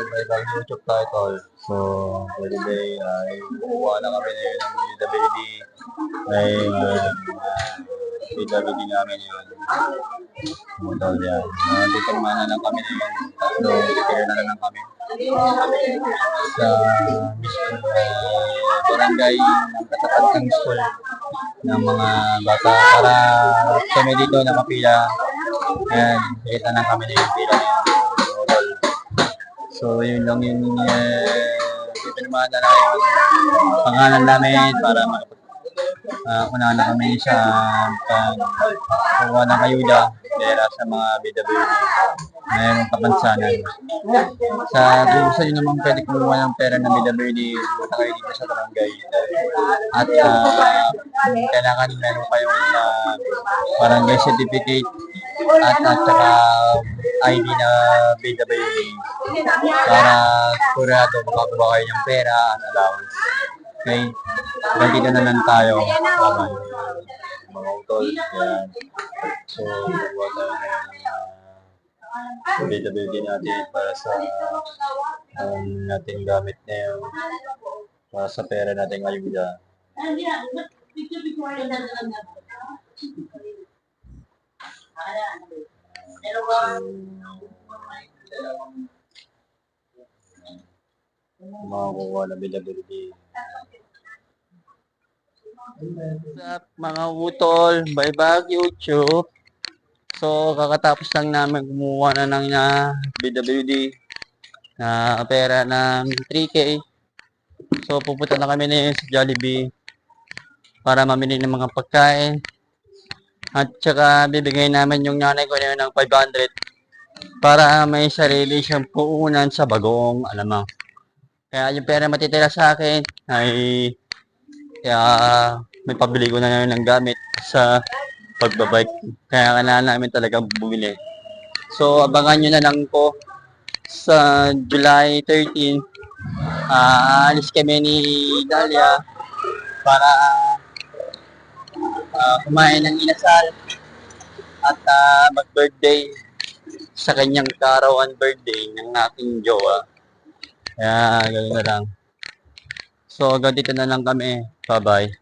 may bagong YouTube title. So, for today ay kukuha na kami ngayon ng PWD. Ay, PWD namin yun. Model yan. Titigman na lang kami ngayon. Tatlo, titira na lang kami. Sa mismong barangay ng katapat ng school ng mga bata para kami dito nakapila. Ayan, kita na kami na yung pila niya. So, yun lang yung pinamahan na lang yung pangalan namin para unahan na kami sa pagkuha ng ayuda para sa mga BWD mayroong kapansanan. Gusto nyo naman pwede kumuha ng pera ng BWD, punta kayo dito sa barangay. At kailangan meron kayong barangay certificate at saka ID na BWD para sigurado makakuha kayo ng pera at allowance. Okay? Dito na lang tayo. Mga utol. Yan. So, kuha tayo ng BWD natin para sa nating gamit na yun. Para sa pera nating ayuda. Makakuha ng BWD. What's up mga utol? Bye bye YouTube. So kakatapos lang namin kumuha na ng BWD na pera ng 3K. So pupunta na kami na sa Jollibee para mamili ng mga pagkain. At saka bibigay namin yung nanay ko na ng 500 para may sarili siyang puunan sa bagong alamang. Kaya yung pera matitira sa akin ay may pabili ko na ngayon ng gamit sa pagbabike. Kaya kailangan namin talaga bumili. So abangan nyo na lang po sa July 13. Alis kami ni Dalia para kumain ng inasal at mag-birthday sa kanyang karawan birthday ng aking jowa. Kaya ganoon na lang. So hanggang dito na lang kami. Bye bye.